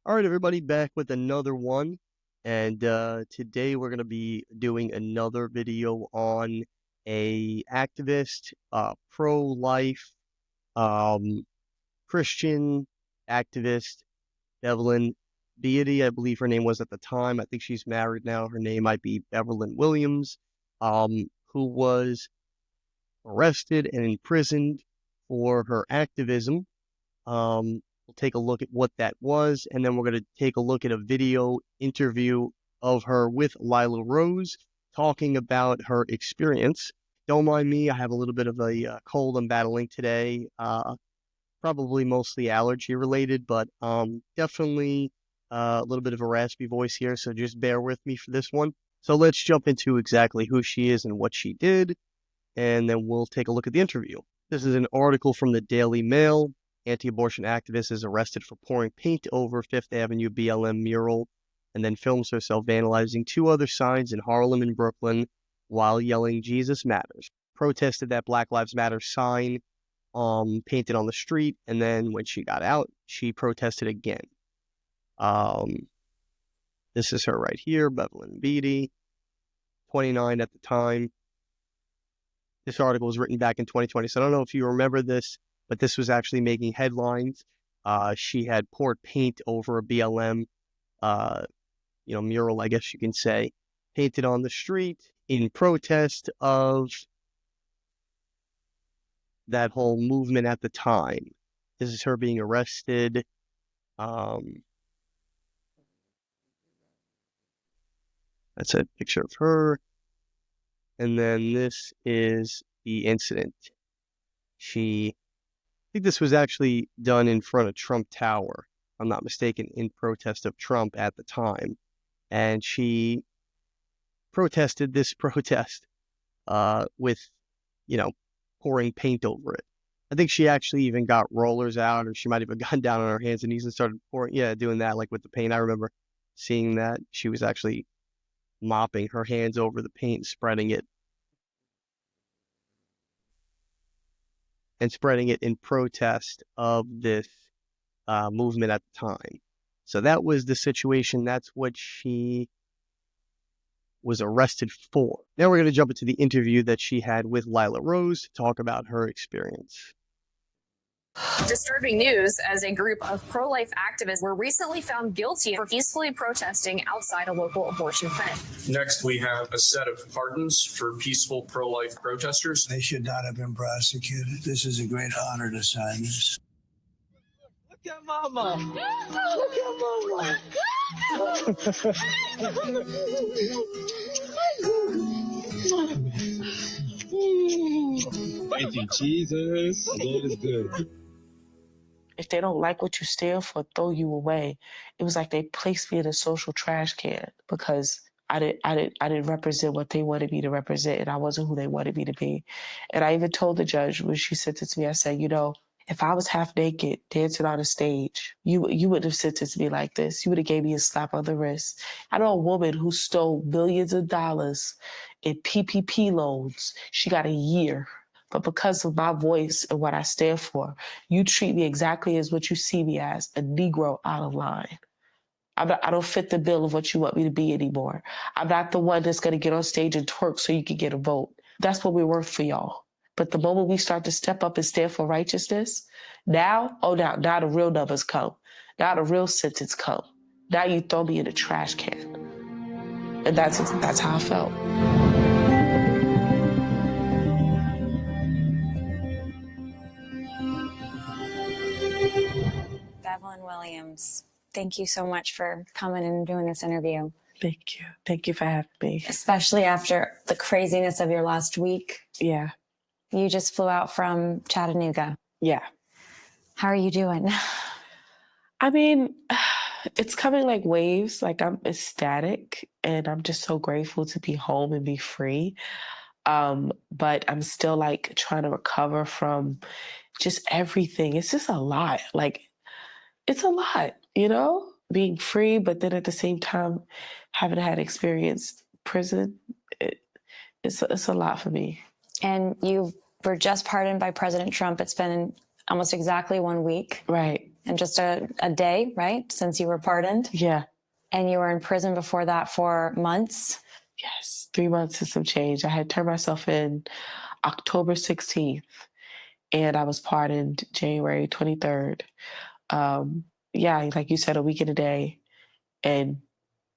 All right, everybody, back with another one. And today we're going to be doing another video on a activist, pro-life, um, Christian activist, Evelyn Beatty, I believe her name was at the time. I think she's married now. Her name might be Evelyn Williams, who was arrested and imprisoned for her activism. We'll take a look at what that was, and then we're going to take a look at a video interview of her with Lila Rose talking about her experience. Don't mind me, I have a little bit of a cold I'm battling today, probably mostly allergy related, but definitely a little bit of a raspy voice here, so just bear with me for this one. So let's jump into exactly who she is and what she did, and then we'll take a look at the interview. This is an article from the Daily Mail. Anti-abortion activist is arrested for pouring paint over Fifth Avenue BLM mural and then films herself vandalizing two other signs in Harlem and Brooklyn while yelling Jesus Matters. Protested that Black Lives Matter sign painted on the street, and then when she got out, she protested again. This is her right here, Evelyn Beatty, 29 at the time. This article was written back in 2020, so I don't know if you remember this, but this was actually making headlines. She had poured paint over a BLM, mural, I guess you can say, painted on the street in protest of that whole movement at the time. This is her being arrested. That's a picture of her. And then this is the incident. I think this was actually done in front of Trump Tower, if I'm not mistaken, in protest of Trump at the time. And she protested this protest with, pouring paint over it. I think she actually even got rollers out, or she might have even gotten down on her hands and knees and started doing that like with the paint. I remember seeing that. She was actually mopping her hands over the paint, spreading it in protest of this movement at the time. So that was the situation. That's what she was arrested for. Now we're going to jump into the interview that she had with Lila Rose to talk about her experience. Disturbing news as a group of pro-life activists were recently found guilty for peacefully protesting outside a local abortion clinic. Next, we have a set of pardons for peaceful pro-life protesters. They should not have been prosecuted. This is a great honor to sign this. Look at mama. Look at mama. Thank you, Jesus. Lord is good. If they don't like what you stand for, throw you away. It was like they placed me in a social trash can because I didn't represent what they wanted me to represent, and I wasn't who they wanted me to be. And I even told the judge when she sentenced me, I said, if I was half naked dancing on a stage, you wouldn't have sentenced me like this. You would have gave me a slap on the wrist. I know a woman who stole millions of dollars in PPP loans. She got a year. But because of my voice and what I stand for, you treat me exactly as what you see me as, a Negro out of line. I don't fit the bill of what you want me to be anymore. I'm not the one that's going to get on stage and twerk so you can get a vote. That's what we're worth for y'all. But the moment we start to step up and stand for righteousness, now the real numbers come. Now the real sentence come. Now you throw me in a trash can. And that's how I felt. Evelyn Williams, thank you so much for coming and doing this interview. Thank you. Thank you for having me. Especially after the craziness of your last week. Yeah. You just flew out from Chattanooga. Yeah. How are you doing? I mean, it's coming like waves. Like, I'm ecstatic, and I'm just so grateful to be home and be free. But I'm still like trying to recover from just everything. It's just a lot. Like, it's a lot, being free, but then at the same time, having had experienced prison, it's a lot for me. And you were just pardoned by President Trump. It's been almost exactly 1 week. Right. in just a day, right? Since you were pardoned. Yeah. And you were in prison before that for months. Yes, 3 months and some change. I had turned myself in October 16th, and I was pardoned January 23rd. Yeah, like you said, a week and a day, and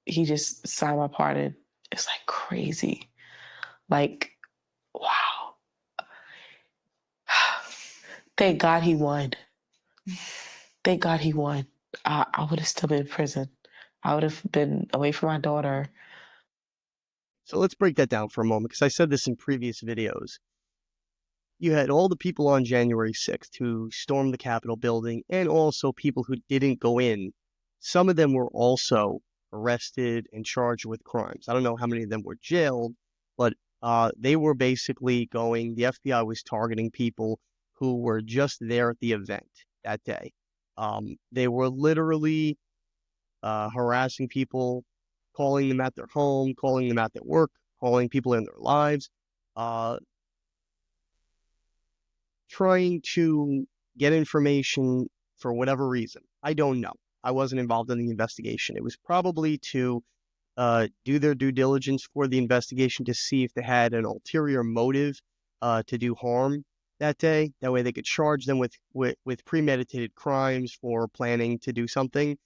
he just signed my pardon. It's like crazy. Like, wow. Thank God he won. Thank God he won. I would have still been in prison. I would have been away from my daughter. So let's break that down for a moment, because I said this in previous videos. You had all the people on January 6th who stormed the Capitol building, and also people who didn't go in. Some of them were also arrested and charged with crimes. I don't know how many of them were jailed, but they were basically the FBI was targeting people who were just there at the event that day. They were literally harassing people, calling them at their home, calling them at their work, calling people in their lives, trying to get information for whatever reason. I don't know. I wasn't involved in the investigation. It was probably to do their due diligence for the investigation to see if they had an ulterior motive to do harm that day. That way they could charge them with premeditated crimes for planning to do something.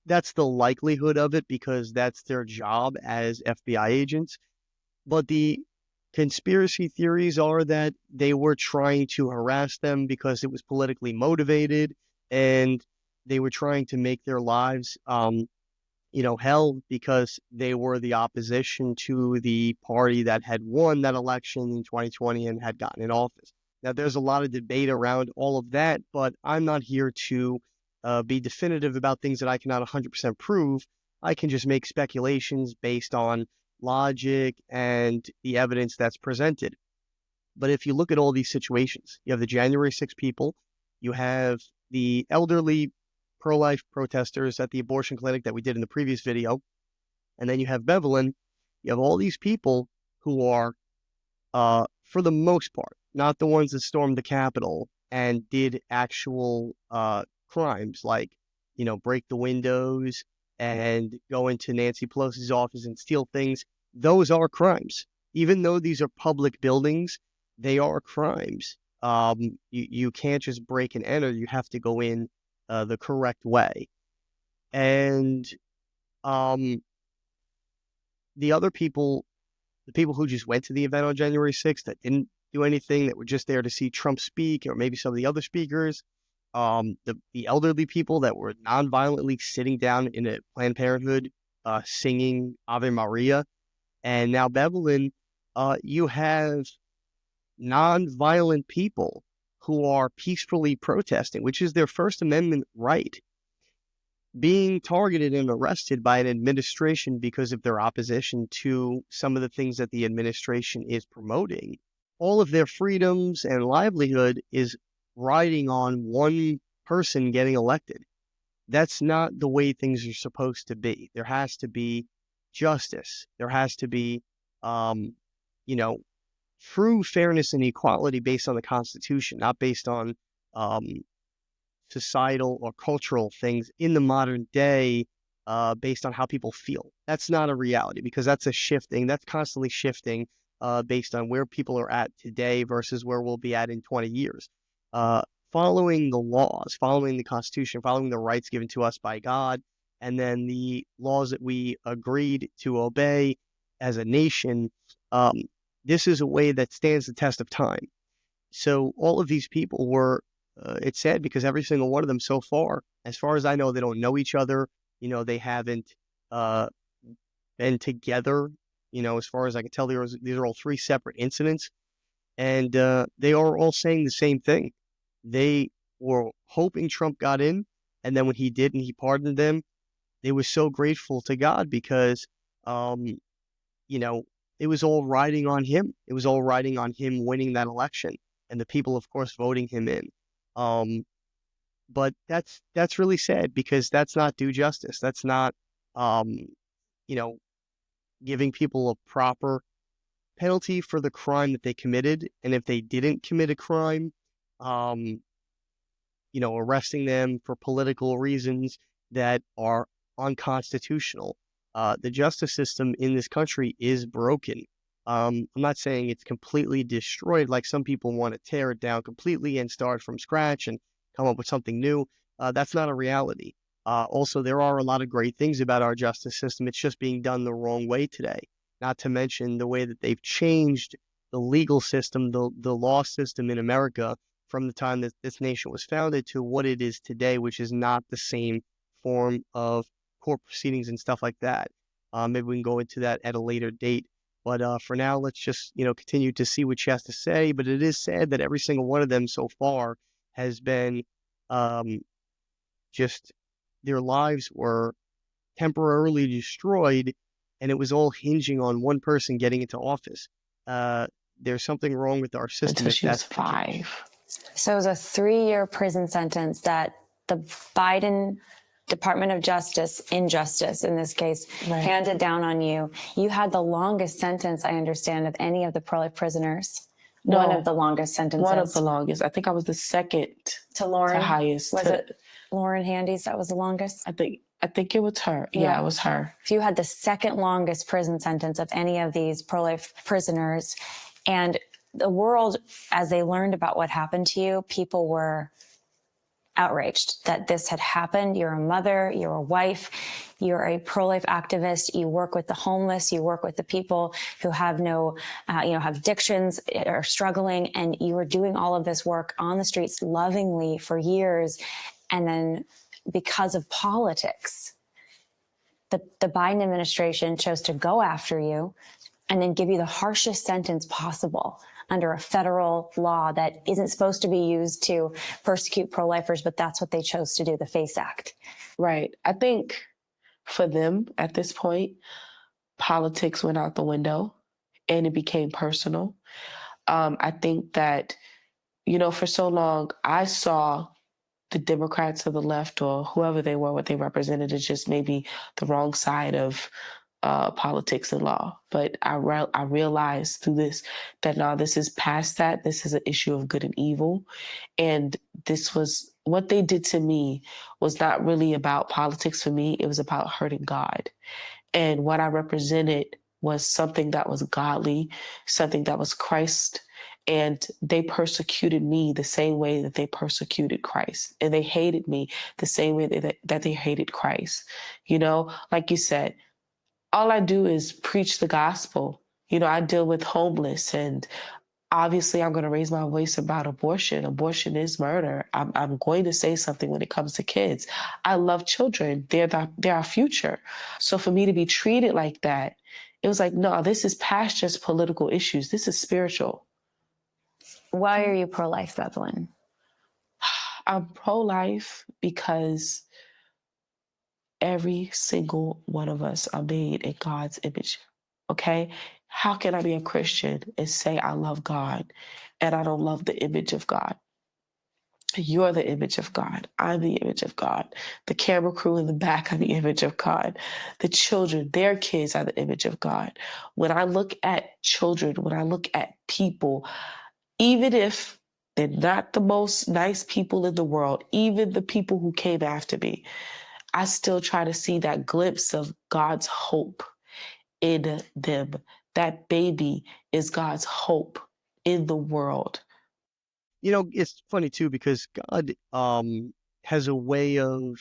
That's the likelihood of it, because that's their job as FBI agents. But the conspiracy theories are that they were trying to harass them because it was politically motivated, and they were trying to make their lives, hell, because they were the opposition to the party that had won that election in 2020 and had gotten in office. Now, there's a lot of debate around all of that, but I'm not here to be definitive about things that I cannot 100% prove. I can just make speculations based on logic and the evidence that's presented. But if you look at all these situations, you have the January 6 people, you have the elderly pro-life protesters at the abortion clinic that we did in the previous video, and then you have Bevelin. You have all these people who are, for the most part, not the ones that stormed the Capitol and did actual crimes like, break the windows and go into Nancy Pelosi's office and steal things. Those are crimes. Even though these are public buildings, they are crimes. You can't just break and enter. You have to go in the correct way. And the other people, the people who just went to the event on January 6th that didn't do anything, that were just there to see Trump speak, or maybe some of the other speakers, the elderly people that were non-violently sitting down in a Planned Parenthood singing Ave Maria. And now Bevelin, you have non-violent people who are peacefully protesting, which is their First Amendment right, being targeted and arrested by an administration because of their opposition to some of the things that the administration is promoting. All of their freedoms and livelihood is riding on one person getting elected. That's not the way things are supposed to be. There has to be justice. There has to be, true fairness and equality based on the Constitution, not based on societal or cultural things in the modern day based on how people feel. That's not a reality, because that's constantly shifting based on where people are at today versus where we'll be at in 20 years. Following the laws, following the Constitution, following the rights given to us by God, and then the laws that we agreed to obey as a nation, this is a way that stands the test of time. So all of these people were, it's sad because every single one of them so far as I know, they don't know each other. They haven't been together. As far as I can tell, these are all three separate incidents. And they are all saying the same thing. They were hoping Trump got in. And then when he did and he pardoned them, they were so grateful to God because, it was all riding on him. It was all riding on him winning that election, and the people, of course, voting him in. But that's really sad, because that's not due justice. That's not, giving people a proper penalty for the crime that they committed. And if they didn't commit a crime, arresting them for political reasons that are unconstitutional. The justice system in this country is broken. I'm not saying it's completely destroyed, like some people want to tear it down completely and start from scratch and come up with something new. That's not a reality. Also, there are a lot of great things about our justice system. It's just being done the wrong way today. Not to mention the way that they've changed the legal system, the law system in America from the time that this nation was founded to what it is today, which is not the same form of court proceedings and stuff like that. Maybe we can go into that at a later date. But for now, let's just, continue to see what she has to say. But it is sad that every single one of them so far has been just their lives were temporarily destroyed, and it was all hinging on one person getting into office. There's something wrong with our system. Until If she was that's the case. 5. So it was a 3-year prison sentence that the Biden Department of Justice, injustice in this case, Right. handed down on you. You had the longest sentence, I understand, of any of the pro-life prisoners. No, one of the longest sentences. One of the longest. I think I was the second to Lauren. to highest. Was it Lauren Handy's that was the longest? I think it was her. Yeah, it was her. So you had the second longest prison sentence of any of these pro-life prisoners. And the world, as they learned about what happened to you, people were outraged that this had happened. You're a mother, you're a wife, you're a pro-life activist. You work with the homeless, you work with the people who have no, have addictions, are struggling, and you were doing all of this work on the streets lovingly for years. And then because of politics, the Biden administration chose to go after you and then give you the harshest sentence possible under a federal law that isn't supposed to be used to persecute pro-lifers, but that's what they chose to do, the FACE Act. Right. I think for them at this point, politics went out the window and it became personal. I think that, for so long, I saw the Democrats or the left or whoever they were, what they represented is just maybe the wrong side of politics and law. But I realized through this that now this is past that. This is an issue of good and evil. And this was what they did to me was not really about politics for me. It was about hurting God. And what I represented was something that was godly, something that was Christ. And they persecuted me the same way that they persecuted Christ. And they hated me the same way that they hated Christ. Like you said, all I do is preach the gospel. I deal with homeless, and obviously I'm going to raise my voice about abortion. Abortion is murder. I'm going to say something when it comes to kids. I love children. They're our future. So for me to be treated like that, it was like, no, this is past just political issues. This is spiritual. Why are you pro-life, Bevelyn? I'm pro-life because every single one of us are made in God's image, okay? How can I be a Christian and say I love God and I don't love the image of God? You're the image of God. I'm the image of God. The camera crew in the back are the image of God. The children, their kids are the image of God. When I look at children, when I look at people, even if they're not the most nice people in the world, even the people who came after me, I still try to see that glimpse of God's hope in them. That baby is God's hope in the world. It's funny too because God has a way of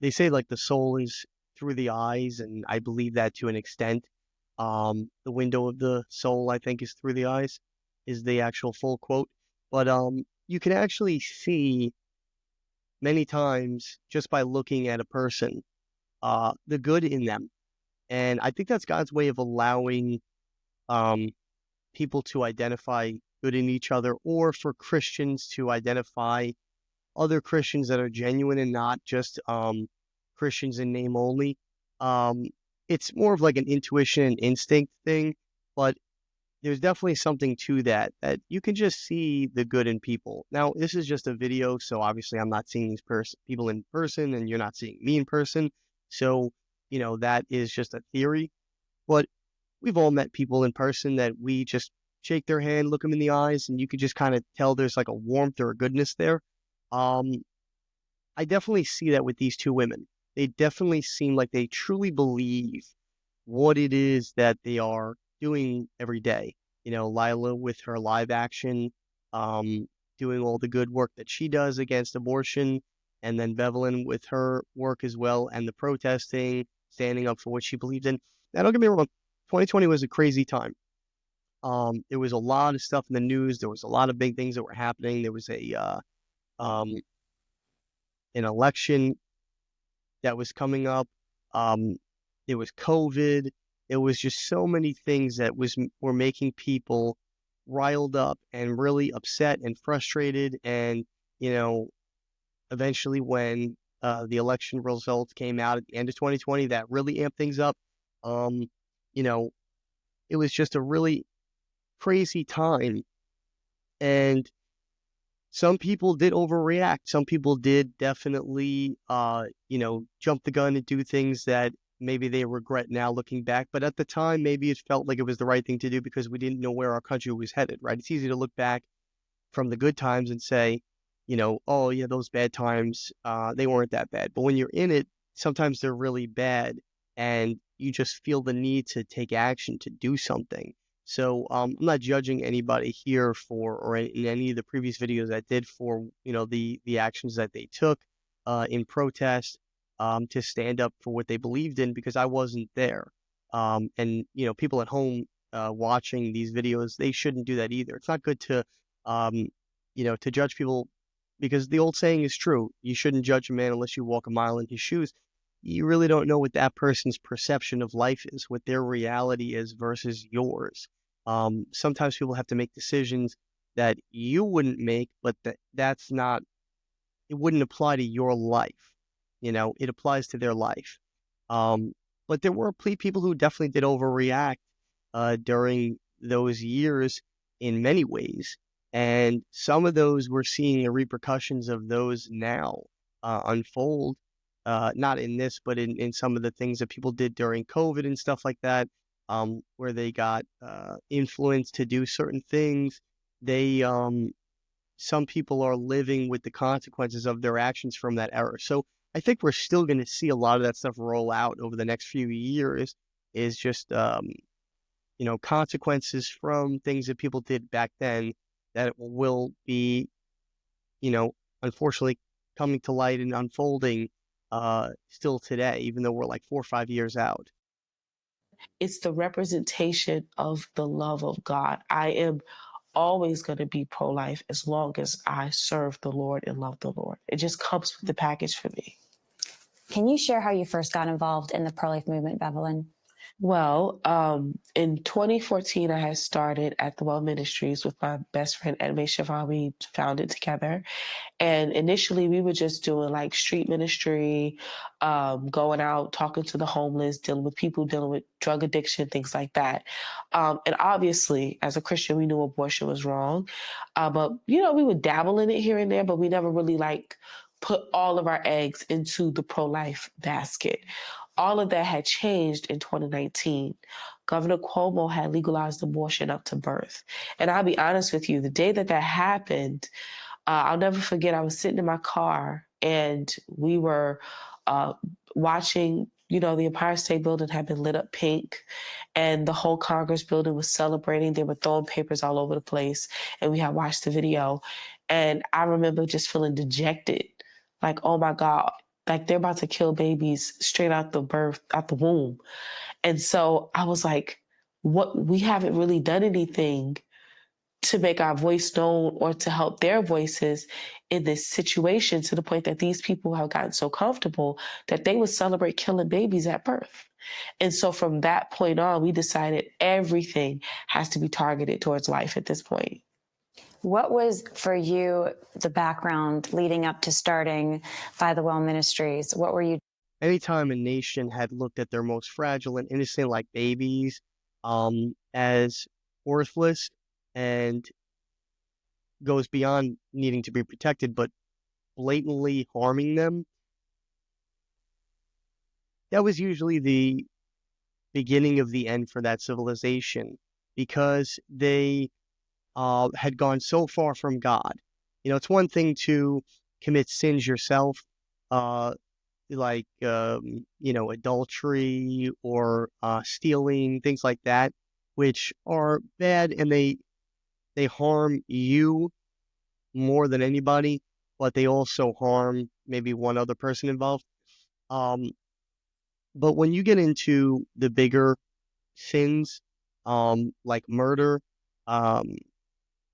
they say like the soul is through the eyes, and I believe that to an extent. The window of the soul, I think, is through the eyes, is the actual full quote. But you can actually see many times just by looking at a person, the good in them. And I think that's God's way of allowing people to identify good in each other, or for Christians to identify other Christians that are genuine and not just Christians in name only. It's more of like an intuition and instinct thing, but there's definitely something to that you can just see the good in people. Now, this is just a video, so obviously I'm not seeing these people in person, and you're not seeing me in person. So, that is just a theory. But we've all met people in person that we just shake their hand, look them in the eyes, and you could just kind of tell there's like a warmth or a goodness there. Um, I definitely see that with these two women. They definitely seem like they truly believe what it is that they are doing every day. You know, Lila with her live action, um, doing all the good work that she does against abortion, and then Bevelin with her work as well, and the protesting, standing up for what she believed in. Now, don't get me wrong, 2020 was a crazy time. There was a lot of stuff in the news. There was a lot of big things that were happening. There was um, an election that was coming up. Um, there was COVID. There was just so many things that were making people riled up and really upset and frustrated. And you know, eventually, when the election results came out at the end of 2020, that really amped things up. Um, you know, it was just a really crazy time, and some people did overreact. Some people did definitely, jump the gun and do things that maybe they regret now looking back. But at the time, maybe it felt like it was the right thing to do because we didn't know where our country was headed, right? It's easy to look back from the good times and say, oh yeah, those bad times, they weren't that bad. But when you're in it, sometimes they're really bad, and you just feel the need to take action to do something. So I'm not judging anybody here for, or in any of the previous videos I did for, the actions that they took in protest, to stand up for what they believed in, because I wasn't there. And people at home watching these videos, they shouldn't do that either. It's not good to um, to judge people, because the old saying is true. You shouldn't judge a man unless you walk a mile in his shoes. You really don't know what that person's perception of life is, what their reality is versus yours. Sometimes people have to make decisions that you wouldn't make, but that's not, it wouldn't apply to your life. It applies to their life. Um, but there were people who definitely did overreact during those years in many ways. And some of those, we're seeing the repercussions of those now unfold, not in this, but in some of the things that people did during COVID and stuff like that, where they got influenced to do certain things. Some people are living with the consequences of their actions from that era. So I think we're still going to see a lot of that stuff roll out over the next few years, is just, consequences from things that people did back then that will be, you know, unfortunately coming to light and unfolding still today, even though we're like 4 or 5 years out. It's the representation of the love of God. I am always going to be pro-life as long as I serve the Lord and love the Lord. It just comes with the package for me. Can you share how you first got involved in the pro-life movement, Bevelin? Well, in 2014, I had started at the Well Ministries with my best friend, Edme Siobhan. We founded together. And initially, we were just doing like street ministry, going out, talking to the homeless, dealing with people dealing with drug addiction, things like that. And obviously, as a Christian, we knew abortion was wrong. But, we would dabble in it here and there, but we never really put all of our eggs into the pro-life basket. All of that had changed in 2019. Governor Cuomo had legalized abortion up to birth. And I'll be honest with you, the day that happened, I'll never forget, I was sitting in my car and we were watching, the Empire State Building had been lit up pink and the whole Congress building was celebrating. They were throwing papers all over the place and we had watched the video. And I remember just feeling dejected, like, oh my God, like they're about to kill babies straight out the womb. And so I was like, we haven't really done anything to make our voice known or to help their voices in this situation, to the point that these people have gotten so comfortable that they would celebrate killing babies at birth. And so from that point on, we decided everything has to be targeted towards life at this point. What was for you the background leading up to starting By the Well Ministries? What were you? Anytime a nation had looked at their most fragile and innocent, like babies, as worthless, and goes beyond needing to be protected, but blatantly harming them, that was usually the beginning of the end for that civilization, because they had gone so far from God. You know, it's one thing to commit sins yourself, like adultery or stealing, things like that, which are bad, and they harm you more than anybody, but they also harm maybe one other person involved. Um, but when you get into the bigger sins, like murder, um,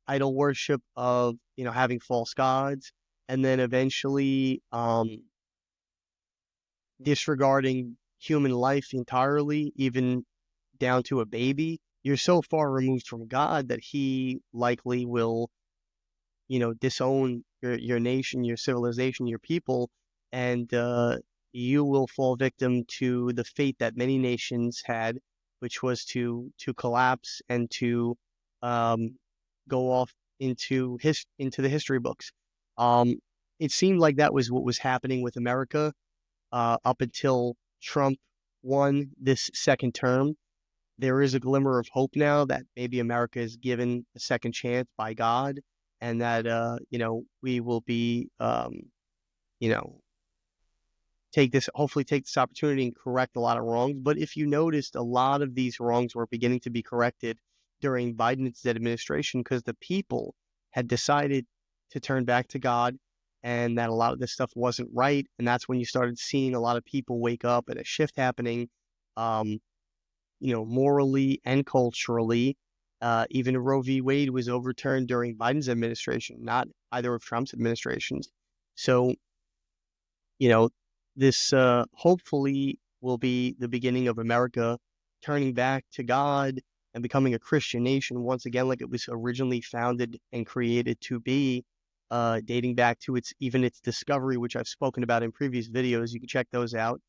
idol worship of, having false gods, and then eventually disregarding human life entirely, even down to a baby, you're so far removed from God that he likely will, disown your nation, your civilization, your people, and you will fall victim to the fate that many nations had, which was to collapse and to um, go off into the history books. Um, it seemed like that was what was happening with America up until Trump won this second term. There is a glimmer of hope now that maybe America is given a second chance by God, and that we will be you know hopefully take this opportunity and correct a lot of wrongs. But if you noticed, a lot of these wrongs were beginning to be corrected during Biden's administration because the people had decided to turn back to God, and that a lot of this stuff wasn't right. And that's when you started seeing a lot of people wake up and a shift happening, um, morally and culturally. Even Roe v. Wade was overturned during Biden's administration, not either of Trump's administrations. So, you know, this hopefully will be the beginning of America turning back to God and becoming a Christian nation once again, like it was originally founded and created to be, dating back to its discovery, which I've spoken about in previous videos. You can check those out,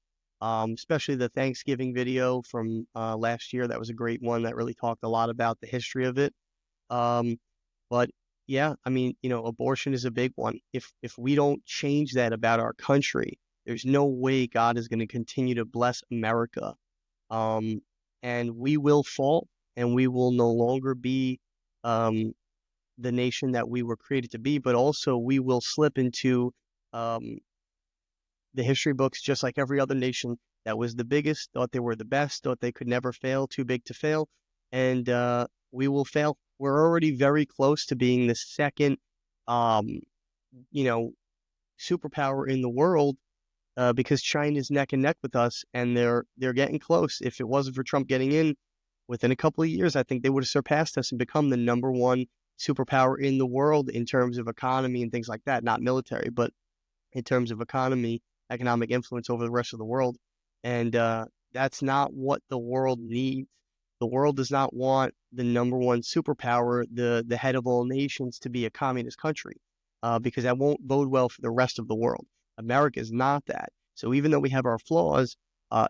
especially the Thanksgiving video from last year. That was a great one that really talked a lot about the history of it. Um, but yeah, I mean, abortion is a big one. If we don't change that about our country, there's no way God is going to continue to bless America. Um, and we will fall, and we will no longer be um, the nation that we were created to be, but also we will slip into um, the history books just like every other nation that was the biggest, thought they were the best, thought they could never fail, too big to fail. And we will fail. We're already very close to being the second, um, superpower in the world because China's neck and neck with us, and they're getting close. If it wasn't for Trump getting in, within a couple of years, I think they would have surpassed us and become the number one superpower in the world in terms of economy and things like that. Not military, but in terms of economy, economic influence over the rest of the world. And that's not what the world needs. The world does not want the number one superpower, the head of all nations, to be a communist country, because that won't bode well for the rest of the world. America is not that. So even though we have our flaws,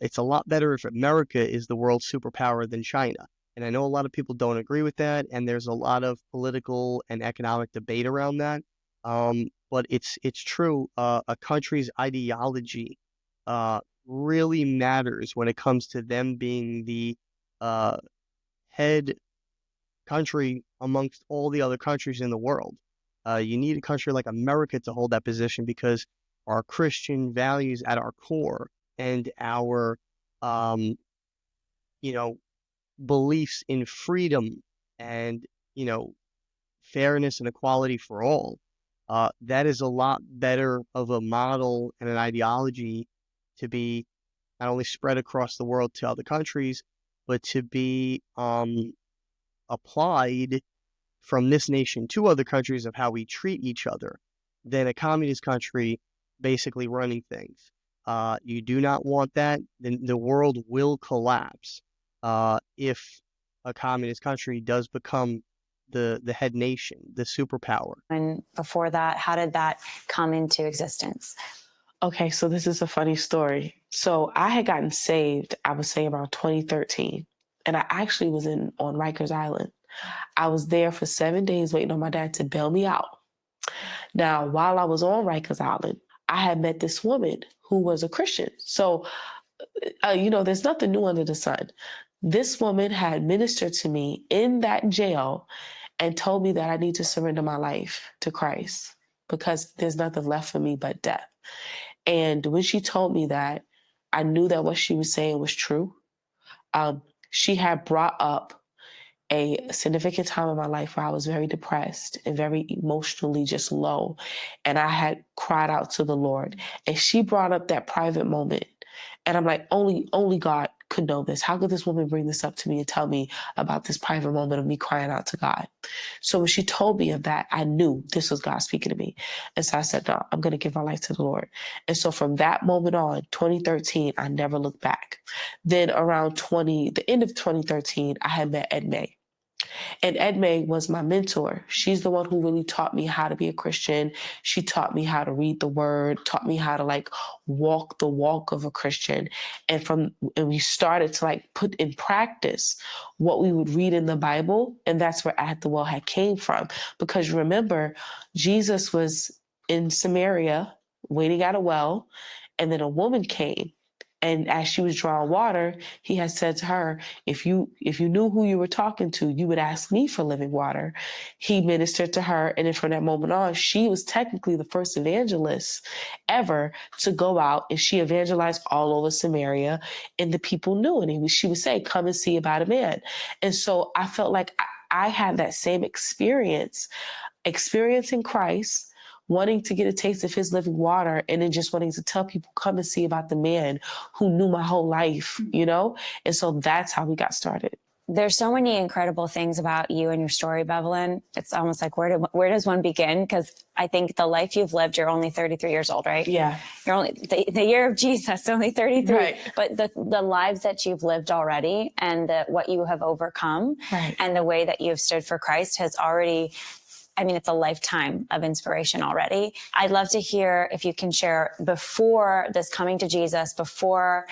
it's a lot better if America is the world superpower than China. And I know a lot of people don't agree with that, and there's a lot of political and economic debate around that. But it's true. A country's ideology really matters when it comes to them being the head country amongst all the other countries in the world. You need a country like America to hold that position because our Christian values at our core and our, um, you know, beliefs in freedom and, fairness and equality for all. That is a lot better of a model and an ideology to be not only spread across the world to other countries, but to be applied from this nation to other countries of how we treat each other than a communist country basically running things. You do not want that. Then the world will collapse if a communist country does become the head nation, the superpower. And before that, how did that come into existence? Okay, so this is a funny story. So I had gotten saved, I would say around 2013, and I actually was on Rikers Island. I was there for 7 days waiting on my dad to bail me out. Now, while I was on Rikers Island, I had met this woman who was a Christian. So, there's nothing new under the sun. This woman had ministered to me in that jail and told me that I need to surrender my life to Christ because there's nothing left for me but death. And when she told me that, I knew that what she was saying was true. She had brought up a significant time in my life where I was very depressed and very emotionally just low. And I had cried out to the Lord. And she brought up that private moment. And I'm like, only God could know this. How could this woman bring this up to me and tell me about this private moment of me crying out to God? So when she told me of that, I knew this was God speaking to me. And so I said, no, I'm going to give my life to the Lord. And so from that moment on, 2013, I never looked back. Then around the end of 2013, I had met Edme. And Edme was my mentor. She's the one who really taught me how to be a Christian. She taught me how to read the word, taught me how to like walk the walk of a Christian. And we started to like put in practice what we would read in the Bible. And that's where At the Well had came from. Because remember, Jesus was in Samaria waiting at a well, and then a woman came. And as she was drawing water, he had said to her, if you knew who you were talking to, you would ask me for living water. He ministered to her. And then from that moment on, she was technically the first evangelist ever to go out, and she evangelized all over Samaria, and the people knew. And she would say, come and see about a man. And so I felt like I had that same experiencing Christ, wanting to get a taste of his living water, and then just wanting to tell people, come and see about the man who knew my whole life, you know? And so that's how we got started. There's so many incredible things about you and your story, Bevelyn. It's almost like, where does one begin? Because I think the life you've lived, you're only 33 years old, right? Yeah. You're only the year of Jesus, only 33. Right. But the lives that you've lived already, and what you have overcome, right, and the way that you've stood for Christ has already, I mean, it's a lifetime of inspiration already. I'd love to hear if you can share, before this coming to Jesus, before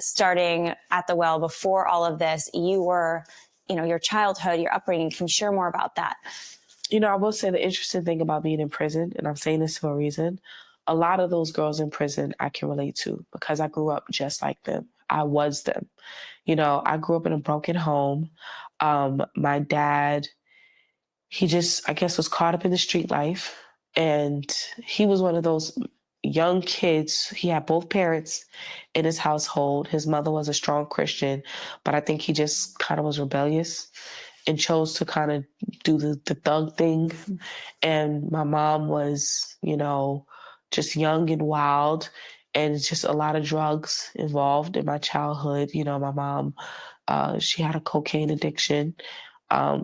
starting At the Well, before all of this, you were, your childhood, your upbringing. Can you share more about that? I will say the interesting thing about being in prison, and I'm saying this for a reason, a lot of those girls in prison I can relate to because I grew up just like them. I was them. I grew up in a broken home. My dad, he just, I guess, was caught up in the street life. And he was one of those young kids. He had both parents in his household. His mother was a strong Christian, but I think he just kind of was rebellious and chose to kind of do the thug thing. And my mom was, just young and wild, and just a lot of drugs involved in my childhood. My mom, she had a cocaine addiction.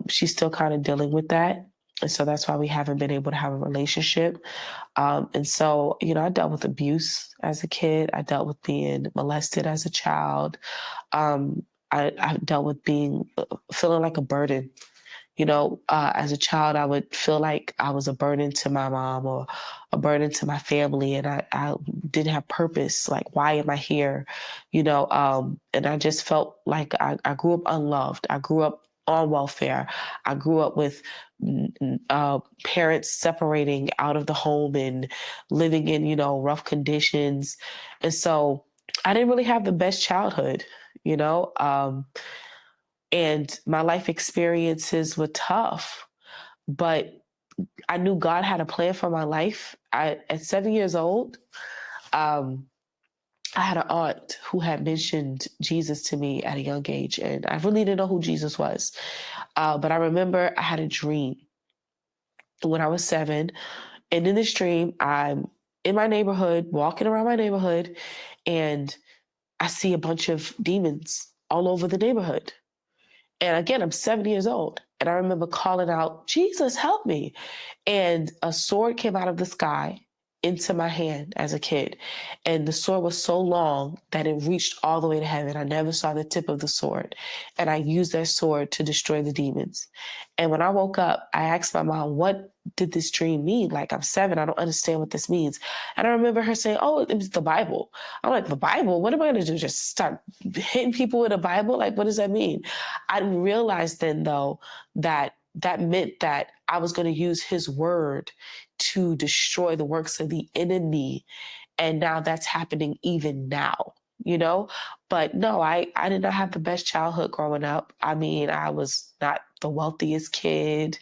She's still kind of dealing with that. And so that's why we haven't been able to have a relationship. And so, I dealt with abuse as a kid. I dealt with being molested as a child. I dealt with feeling like a burden. As a child, I would feel like I was a burden to my mom or a burden to my family, and I didn't have purpose. Like, why am I here? And I just felt like I grew up unloved. I grew up on welfare. I grew up with parents separating out of the home and living in, rough conditions. And so I didn't really have the best childhood, and my life experiences were tough, but I knew God had a plan for my life. At 7 years old, I had an aunt who had mentioned Jesus to me at a young age, and I really didn't know who Jesus was. But I remember I had a dream when I was 7, and in this dream, I'm in my neighborhood, walking around my neighborhood, and I see a bunch of demons all over the neighborhood. And again, I'm 7 years old. And I remember calling out, Jesus, help me. And a sword came out of the sky into my hand as a kid. And the sword was so long that it reached all the way to heaven. I never saw the tip of the sword. And I used that sword to destroy the demons. And when I woke up, I asked my mom, what did this dream mean? Like, I'm 7, I don't understand what this means. And I remember her saying, oh, it was the Bible. I'm like, the Bible? What am I going to do? Just start hitting people with a Bible? Like, what does that mean? I didn't realize then, though, that meant that I was going to use his word to destroy the works of the enemy. And now that's happening even now. you know? But no, I did not have the best childhood growing up. I mean, I was not the wealthiest kid.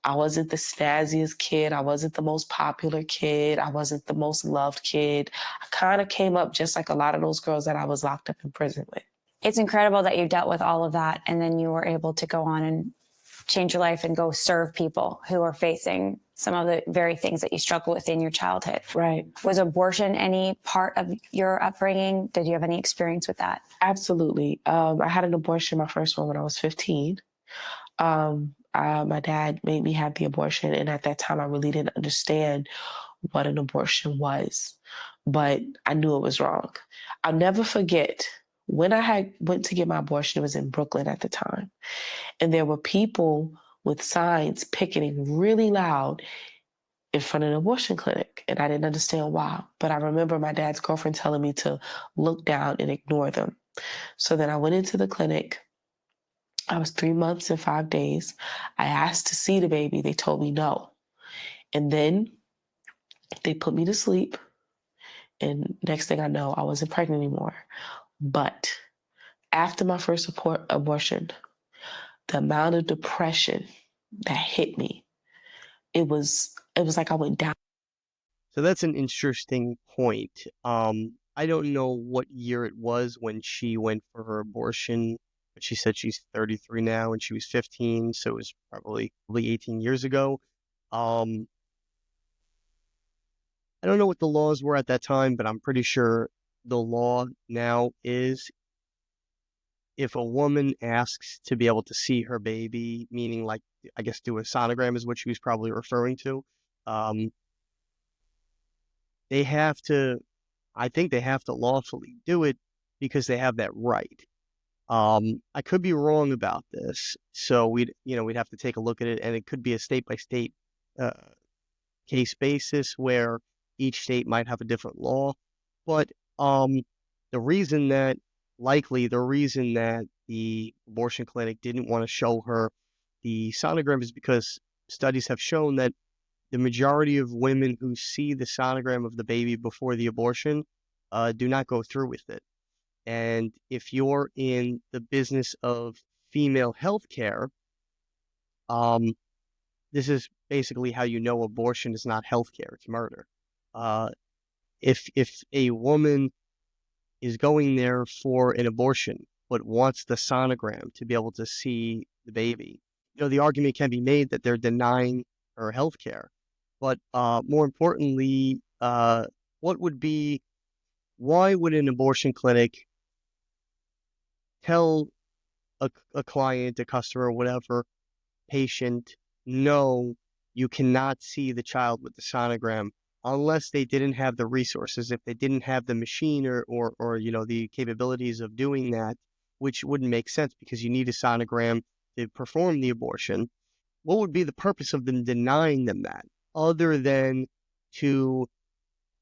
I wasn't the snazziest kid. I wasn't the most popular kid. I wasn't the most loved kid. I kind of came up just like a lot of those girls that I was locked up in prison with. It's incredible that you dealt with all of that and then you were able to go on and change your life and go serve people who are facing some of the very things that you struggled with in your childhood. Right. Was abortion any part of your upbringing? Did you have any experience with that? Absolutely. I had an abortion, my first one, when I was 15. My dad made me have the abortion, and at that time, I really didn't understand what an abortion was, but I knew it was wrong. I'll never forget when went to get my abortion. It was in Brooklyn at the time, and there were people with signs picketing really loud in front of an abortion clinic, and I didn't understand why. But I remember my dad's girlfriend telling me to look down and ignore them. So then I went into the clinic. I was 3 months and 5 days. I asked to see the baby. They told me no. And then they put me to sleep. And next thing I know, I wasn't pregnant anymore. But after my first abortion, the amount of depression that hit me, it was like I went down. So that's an interesting point. I don't know what year it was when she went for her abortion, but she said she's 33 now and she was 15, so it was probably 18 years ago. Um, I don't know what the laws were at that time, but I'm pretty sure the law now is if a woman asks to be able to see her baby, meaning like, I guess do a sonogram is what she was probably referring to. Um, they have to, I think they have to lawfully do it because they have that right. I could be wrong about this, so we'd have to take a look at it, and it could be a state by state case basis where each state might have a different law. But the reason that the abortion clinic didn't want to show her the sonogram is because studies have shown that the majority of women who see the sonogram of the baby before the abortion do not go through with it. And if you're in the business of female healthcare, this is basically how you know abortion is not healthcare, it's murder. If a woman is going there for an abortion but wants the sonogram to be able to see the baby, the argument can be made that they're denying her healthcare. But more importantly, why would an abortion clinic tell a client, a customer, whatever, patient, no, you cannot see the child with the sonogram unless they didn't have the resources, if they didn't have the machine or the capabilities of doing that, which wouldn't make sense because you need a sonogram to perform the abortion. What would be the purpose of them denying them that other than to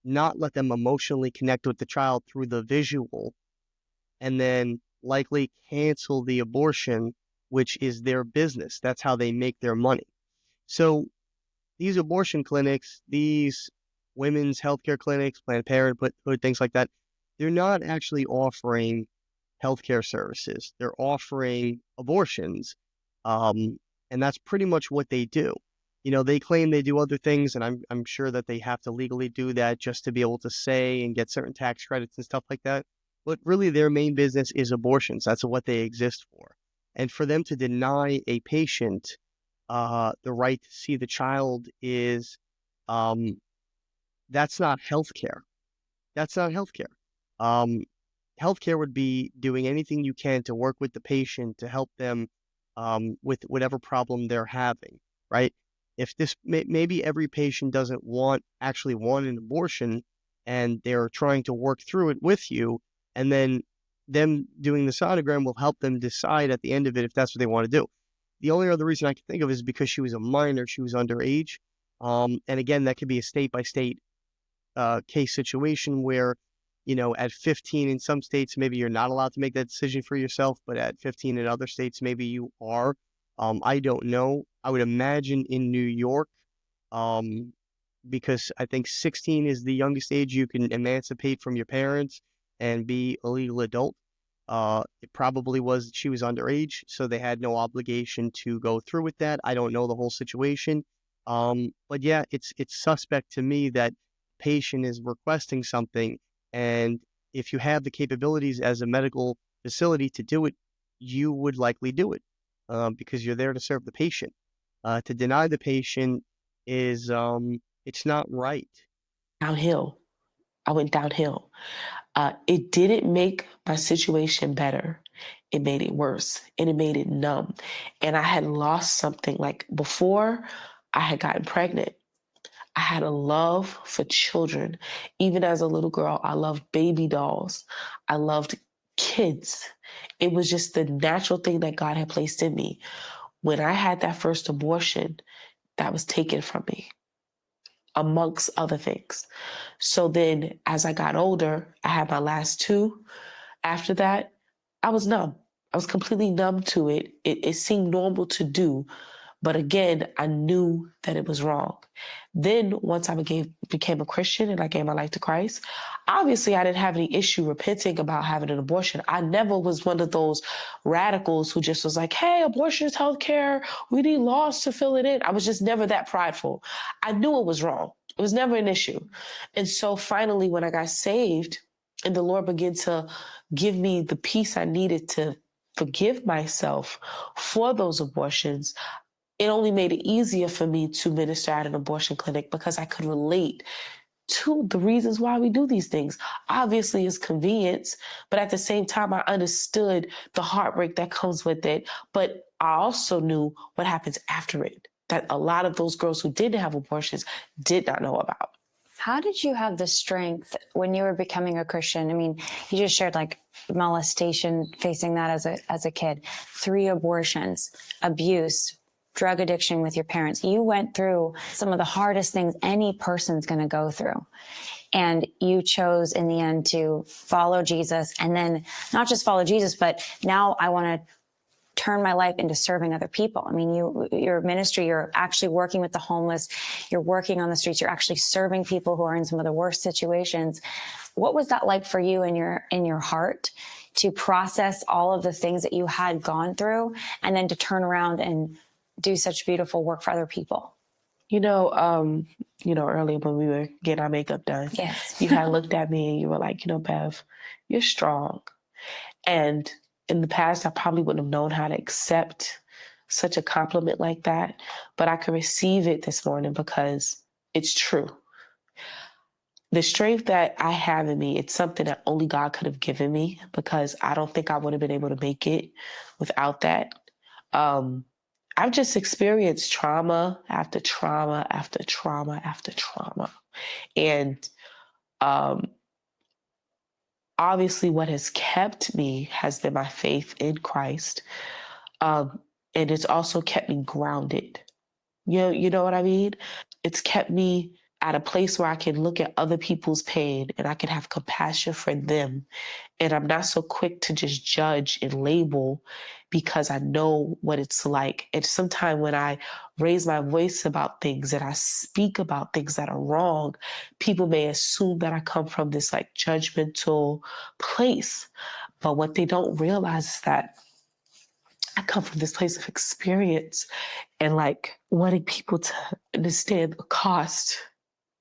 not let them emotionally connect with the child through the visual and then likely cancel the abortion, which is their business. That's how they make their money. So these abortion clinics, these women's healthcare clinics, Planned Parenthood, things like that, they're not actually offering healthcare services. They're offering abortions. And that's pretty much what they do. They claim they do other things, and I'm sure that they have to legally do that just to be able to say and get certain tax credits and stuff like that. But really, their main business is abortions. That's what they exist for. And for them to deny a patient the right to see the child is, that's not healthcare. That's not healthcare. Healthcare would be doing anything you can to work with the patient to help them with whatever problem they're having, right? If maybe every patient doesn't actually want an abortion and they're trying to work through it with you, and then them doing the sonogram will help them decide at the end of it if that's what they want to do. The only other reason I can think of is because she was a minor, she was underage. And again, that could be a state by state case situation where, at 15 in some states, maybe you're not allowed to make that decision for yourself, but at 15 in other states, maybe you are. I don't know. I would imagine in New York, because I think 16 is the youngest age you can emancipate from your parents. and be a legal adult. It probably was that she was underage, so they had no obligation to go through with that. I don't know the whole situation. But yeah, it's suspect to me that patient is requesting something, and if you have the capabilities as a medical facility to do it, you would likely do it, because you're there to serve the patient. To deny the patient is it's not right. Downhill. I went downhill. It didn't make my situation better. It made it worse and it made it numb. And I had lost something. Like before I had gotten pregnant, I had a love for children. Even as a little girl, I loved baby dolls. I loved kids. It was just the natural thing that God had placed in me. When I had that first abortion, that was taken from me, amongst other things. So then as I got older, I had my last two. After that, I was numb. I was completely numb to it. It seemed normal to do. But again, I knew that it was wrong. Then once I became a Christian and I gave my life to Christ, obviously I didn't have any issue repenting about having an abortion. I never was one of those radicals who just was like, hey, abortion is healthcare. We need laws to fill it in. I was just never that prideful. I knew it was wrong. It was never an issue. And so finally, when I got saved and the Lord began to give me the peace I needed to forgive myself for those abortions, it only made it easier for me to minister at an abortion clinic because I could relate to the reasons why we do these things. Obviously, it's convenience, but at the same time, I understood the heartbreak that comes with it. But I also knew what happens after it, that a lot of those girls who didn't have abortions did not know about. How did you have the strength when you were becoming a Christian? I mean, you just shared like molestation, facing that as a kid, 3 abortions, abuse, drug addiction with your parents. You went through some of the hardest things any person's going to go through. And you chose in the end to follow Jesus, and then not just follow Jesus, but now I want to turn my life into serving other people. I mean, your ministry, you're actually working with the homeless, you're working on the streets, you're actually serving people who are in some of the worst situations. What was that like for you in your heart to process all of the things that you had gone through and then to turn around and do such beautiful work for other people? Earlier when we were getting our makeup done, Yes. you had looked at me and you were like, Bev, you're strong. And in the past, I probably wouldn't have known how to accept such a compliment like that, but I could receive it this morning because it's true. The strength that I have in me, it's something that only God could have given me because I don't think I would have been able to make it without that. I've just experienced trauma after trauma after trauma after trauma. And obviously what has kept me has been my faith in Christ. And it's also kept me grounded. You know what I mean? It's kept me at a place where I can look at other people's pain and I can have compassion for them. And I'm not so quick to just judge and label because I know what it's like. And sometimes when I raise my voice about things and I speak about things that are wrong, people may assume that I come from this like judgmental place. But what they don't realize is that I come from this place of experience and like wanting people to understand the cost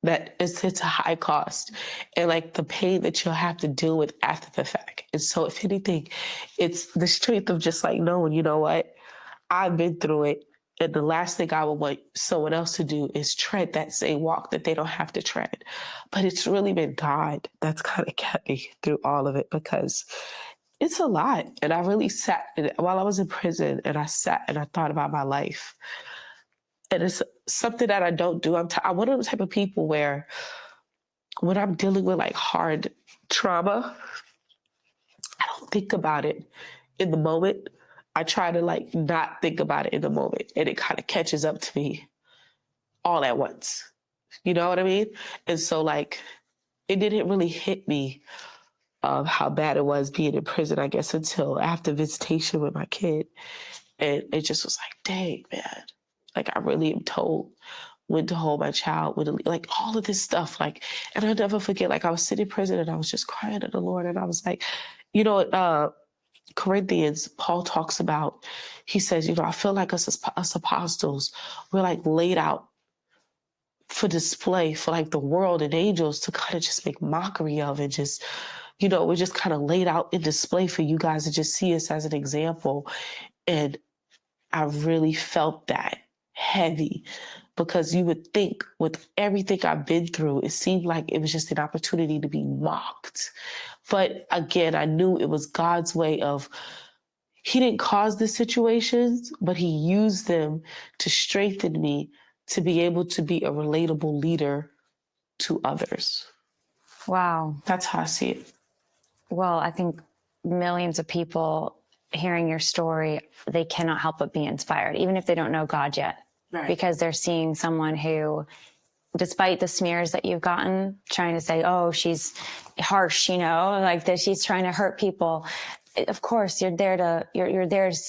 that it's a high cost and like the pain that you'll have to deal with after the fact. And so if anything, it's the strength of just like knowing, you know what, I've been through it. And the last thing I would want someone else to do is tread that same walk that they don't have to tread. But it's really been God that's kind of kept me through all of it because it's a lot. And I really sat while I was in prison and I sat and I thought about my life. And it's something that I don't do. I'm one of the type of people where when I'm dealing with like hard trauma, I don't think about it in the moment. I try to like not think about it in the moment. And it kind of catches up to me all at once. You know what I mean? And so like, it didn't really hit me how bad it was being in prison, I guess, until after visitation with my kid. And it just was like, dang, man, like I really am told went to hold my child, like all of this stuff. Like, and I'll never forget, like I was sitting in prison and I was just crying to the Lord. And I was like, Corinthians, Paul talks about, he says, I feel like us apostles, we're like laid out for display for like the world and angels to kind of just make mockery of, and just, we're just kind of laid out in display for you guys to just see us as an example. And I really felt that heavy, because you would think with everything I've been through, it seemed like it was just an opportunity to be mocked. But again, I knew it was God's way of, he didn't cause the situations, but he used them to strengthen me to be able to be a relatable leader to others. Wow. That's how I see it. Well, I think millions of people hearing your story, they cannot help but be inspired, even if they don't know God yet, Right. Because they're seeing someone who, despite the smears that you've gotten, trying to say, oh, she's harsh, like that she's trying to hurt people. Of course, you're there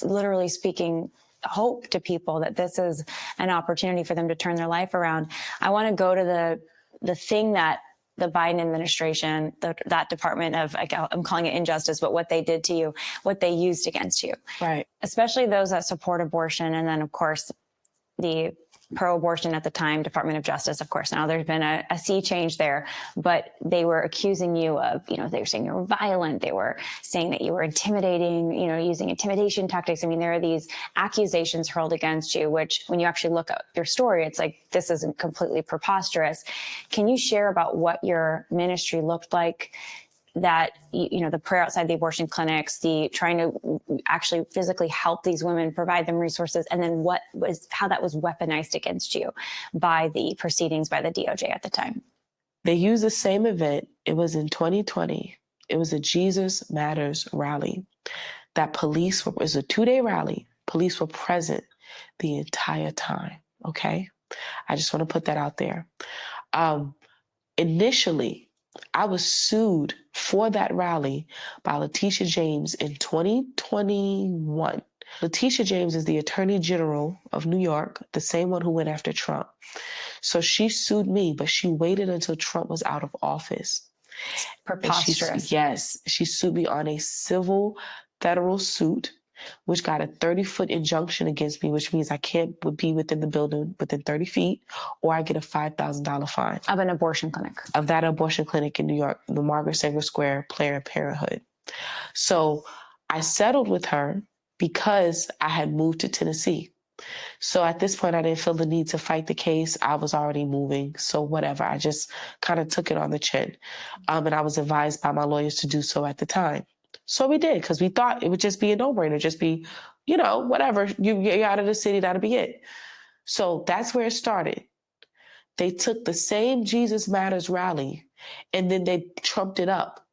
literally speaking hope to people that this is an opportunity for them to turn their life around. I want to go to the thing that the Biden administration, that Department of, I'm calling it injustice, but what they did to you, what they used against you. Right. Especially those that support abortion. And then, of course, the pro-abortion at the time, Department of Justice, of course. Now there's been a sea change there, but they were accusing you of, they were saying you were violent. They were saying that you were intimidating, using intimidation tactics. I mean, there are these accusations hurled against you, which when you actually look at your story, it's like, this isn't completely preposterous. Can you share about what your ministry looked like? That, the prayer outside the abortion clinics, the trying to actually physically help these women, provide them resources, and then how that was weaponized against you by the proceedings by the DOJ at the time. They used the same event. It was in 2020. It was a Jesus Matters rally. It was a 2-day rally. Police were present the entire time. Okay. I just want to put that out there. Initially, I was sued for that rally by Letitia James in 2021. Letitia James is the Attorney General of New York, the same one who went after Trump. So she sued me, but she waited until Trump was out of office. Preposterous. She sued me on a civil federal suit, which got a 30-foot injunction against me, which means I can't be within the building within 30 feet, or I get a $5,000 fine. Of an abortion clinic. Of that abortion clinic in New York, the Margaret Sanger Square Planned Parenthood. So I settled with her because I had moved to Tennessee. So at this point, I didn't feel the need to fight the case. I was already moving. So whatever, I just kind of took it on the chin. And I was advised by my lawyers to do so at the time. So we did, because we thought it would just be a no-brainer, just be, whatever, you get out of the city, that'll be it. So that's where it started. They took the same Jesus Matters rally, and then they trumped it up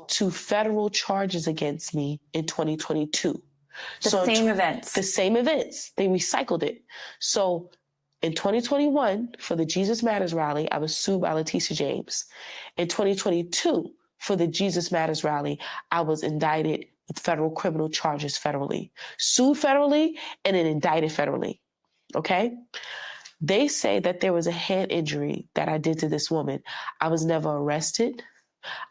to federal charges against me in 2022. The same events. The same events. They recycled it. So in 2021, for the Jesus Matters rally, I was sued by Letitia James. In 2022, for the Jesus Matters rally, I was indicted with federal criminal charges federally. Sued federally and then indicted federally. Okay? They say that there was a hand injury that I did to this woman. I was never arrested.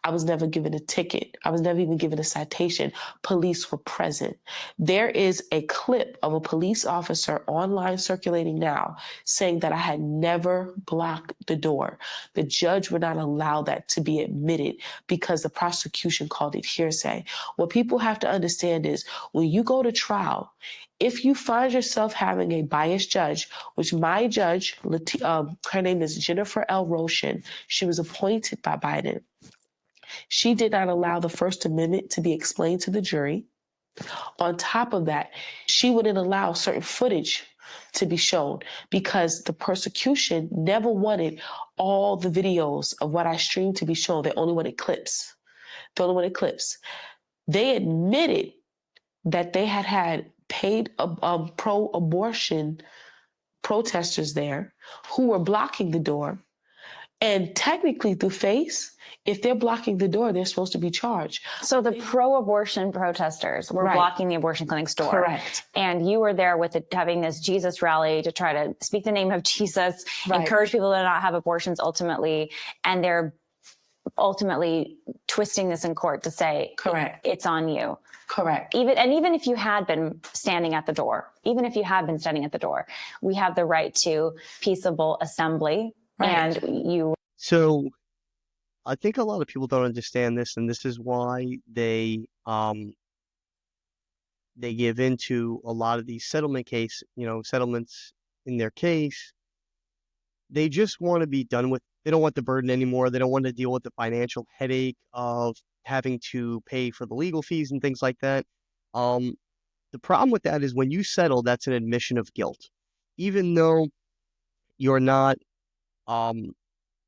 I was never given a ticket. I was never even given a citation. Police were present. There is a clip of a police officer online circulating now saying that I had never blocked the door. The judge would not allow that to be admitted because the prosecution called it hearsay. What people have to understand is when you go to trial, if you find yourself having a biased judge, which my judge, her name is Jennifer L. Roshan, she was appointed by Biden. She did not allow the First Amendment to be explained to the jury. On top of that, she wouldn't allow certain footage to be shown because the prosecution never wanted all the videos of what I streamed to be shown. They only wanted clips. They admitted that they had paid pro-abortion protesters there who were blocking the door. And technically through FACE, if they're blocking the door, they're supposed to be charged. So the pro-abortion protesters were Right. blocking the abortion clinic's door. Correct. And you were there with having this Jesus rally to try to speak the name of Jesus, Right. encourage people to not have abortions ultimately. And they're ultimately twisting this in court to say, Correct. it's on you. Correct. Even if you had been standing at the door, we have the right to peaceable assembly. Right. And you. So I think a lot of people don't understand this, and this is why they give into a lot of these settlements in their case. They just want to be done with. They don't want the burden anymore. They don't want to deal with the financial headache of having to pay for the legal fees and things like that. The problem with that is when you settle, that's an admission of guilt, even though you're not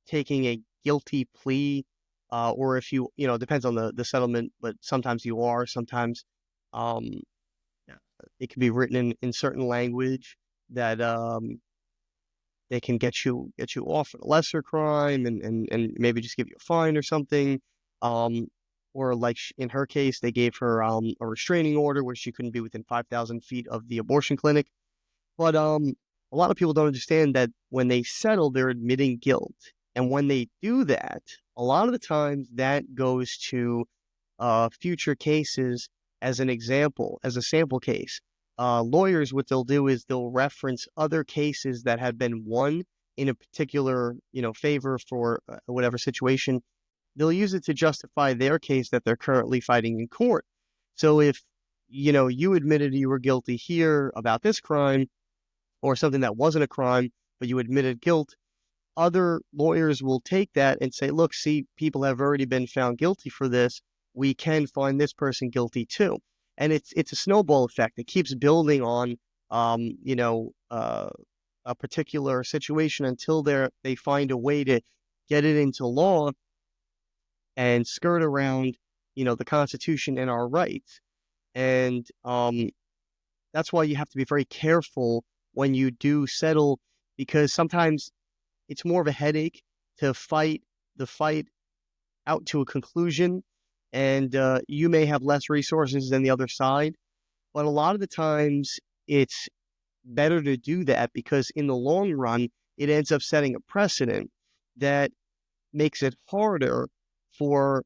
taking a guilty plea, or if it depends on the settlement, but sometimes you are, sometimes it can be written in certain language that they can get you off for a lesser crime and maybe just give you a fine or something. Or like in her case, they gave her a restraining order where she couldn't be within 5,000 feet of the abortion clinic. But a lot of people don't understand that when they settle, they're admitting guilt. And when they do that, a lot of the times that goes to future cases as an example, as a sample case. Lawyers, what they'll do is they'll reference other cases that have been won in a particular, favor for whatever situation. They'll use it to justify their case that they're currently fighting in court. So if, you admitted you were guilty here about this crime or something that wasn't a crime, but you admitted guilt, other lawyers will take that and say, look, see, people have already been found guilty for this. We can find this person guilty too. And it's a snowball effect. It keeps building on, a particular situation until they find a way to get it into law and skirt around, the Constitution and our rights. And that's why you have to be very careful when you do settle, because sometimes it's more of a headache to fight the fight out to a conclusion, and you may have less resources than the other side. But a lot of the times it's better to do that because in the long run, it ends up setting a precedent that makes it harder for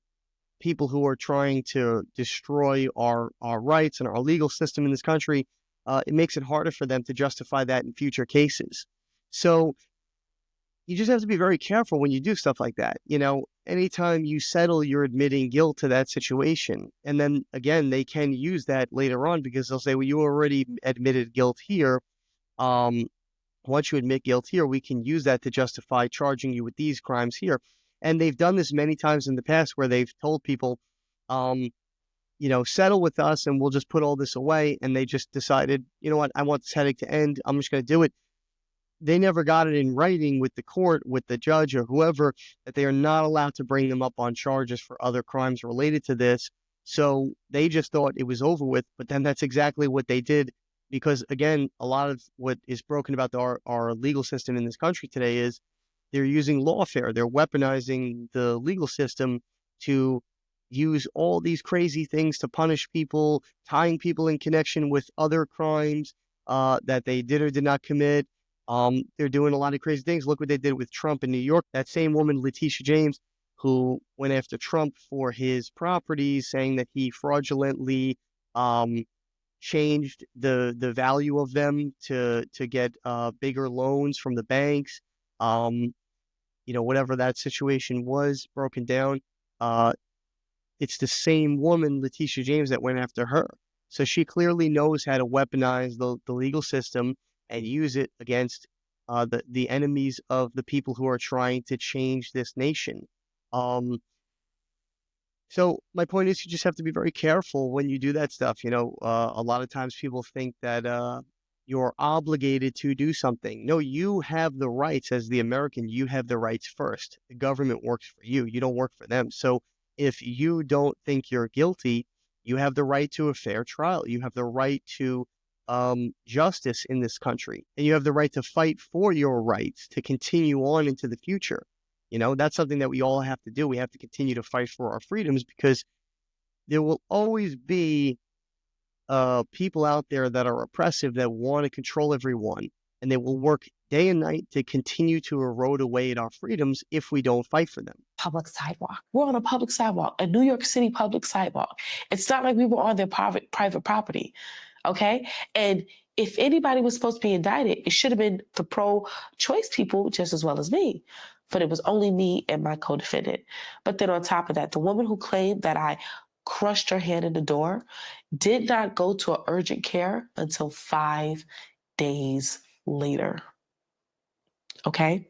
people who are trying to destroy our rights and our legal system in this country. It makes it harder for them to justify that in future cases. So you just have to be very careful when you do stuff like that. Anytime you settle, you're admitting guilt to that situation. And then again, they can use that later on because they'll say, well, you already admitted guilt here. Once you admit guilt here, we can use that to justify charging you with these crimes here. And they've done this many times in the past where they've told people, settle with us and we'll just put all this away. And they just decided, you know what, I want this headache to end. I'm just going to do it. They never got it in writing with the court, with the judge or whoever, that they are not allowed to bring them up on charges for other crimes related to this. So they just thought it was over with. But then that's exactly what they did. Because again, a lot of what is broken about our legal system in this country today is they're using lawfare. They're weaponizing the legal system to use all these crazy things to punish people, tying people in connection with other crimes that they did or did not commit. They're doing a lot of crazy things. Look what they did with Trump in New York. That same woman, Letitia James, who went after Trump for his properties, saying that he fraudulently changed the value of them to get bigger loans from the banks. Whatever that situation was broken down, it's the same woman, Letitia James, that went after her. So she clearly knows how to weaponize the legal system and use it against the enemies of the people who are trying to change this nation. So my point is, you just have to be very careful when you do that stuff. A lot of times people think that you're obligated to do something. No, you have the rights as the American. You have the rights first. The government works for you. You don't work for them. So if you don't think you're guilty, you have the right to a fair trial. You have the right to justice in this country, and you have the right to fight for your rights to continue on into the future. You know, that's something that we all have to do. We have to continue to fight for our freedoms, because there will always be people out there that are oppressive, that want to control everyone, and they will work day and night to continue to erode away at our freedoms if we don't fight for them. Public sidewalk. We're on a public sidewalk, a New York City public sidewalk. It's not like we were on their private property, okay? And if anybody was supposed to be indicted, it should have been the pro-choice people just as well as me. But it was only me and my co-defendant. But then on top of that, the woman who claimed that I crushed her hand in the door did not go to urgent care until 5 days later. Okay?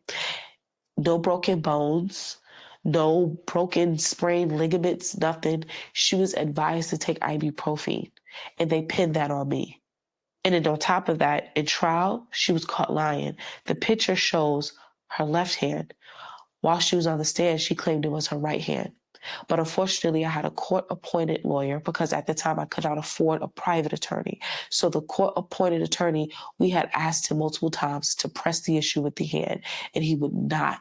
No broken bones, no broken sprained ligaments, nothing. She was advised to take ibuprofen, and they pinned that on me. And then on top of that, in trial, she was caught lying. The picture shows her left hand. While she was on the stand, she claimed it was her right hand. But unfortunately, I had a court-appointed lawyer, because at the time I could not afford a private attorney. So the court-appointed attorney, we had asked him multiple times to press the issue with the hand, and he would not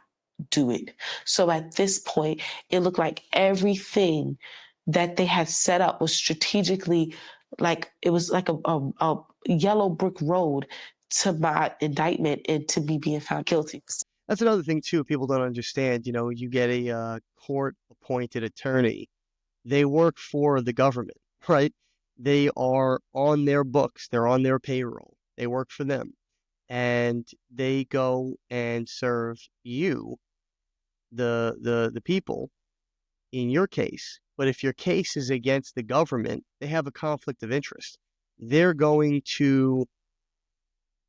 do it. So at this point, it looked like everything that they had set up was strategically, like it was like a yellow brick road to my indictment and to me being found guilty. That's another thing too, people don't understand. You know, you get a court-appointed attorney. They work for the government, right? They are on their books. They're on their payroll. They work for them. And they go and serve you, the people, in your case. But if your case is against the government, they have a conflict of interest. They're going to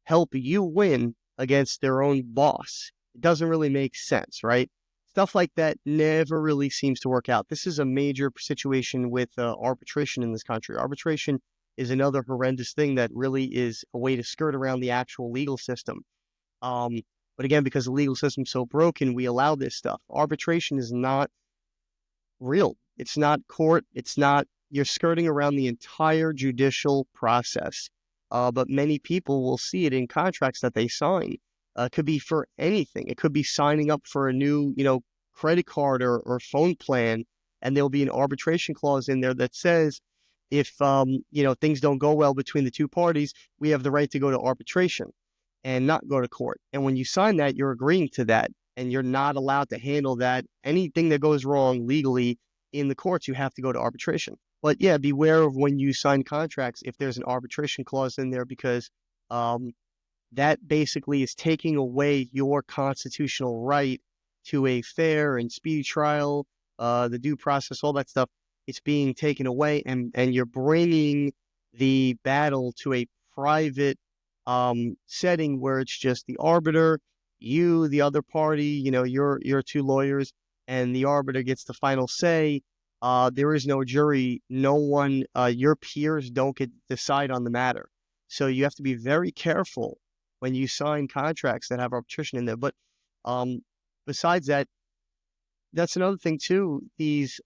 help you win against their own boss. It doesn't really make sense, right? Stuff like that never really seems to work out. This is a major situation with arbitration in this country. Arbitration is another horrendous thing that really is a way to skirt around the actual legal system. But again, because the legal system's so broken, we allow this stuff. Arbitration is not real. It's not court. It's not, you're skirting around the entire judicial process. But many people will see it in contracts that they sign. It could be for anything. It could be signing up for a new, credit card or phone plan, and there'll be an arbitration clause in there that says, if things don't go well between the two parties, we have the right to go to arbitration and not go to court. And when you sign that, you're agreeing to that, and you're not allowed to handle that. Anything that goes wrong legally in the courts, you have to go to arbitration. But yeah, beware of when you sign contracts if there's an arbitration clause in there, because that basically is taking away your constitutional right to a fair and speedy trial, the due process, all that stuff. It's being taken away, and you're bringing the battle to a private setting where it's just the arbiter, you, the other party, your two lawyers, and the arbiter gets the final say. There is no jury. No one, your peers don't get to decide on the matter. So you have to be very careful when you sign contracts that have arbitration in there. But besides that, that's another thing too. These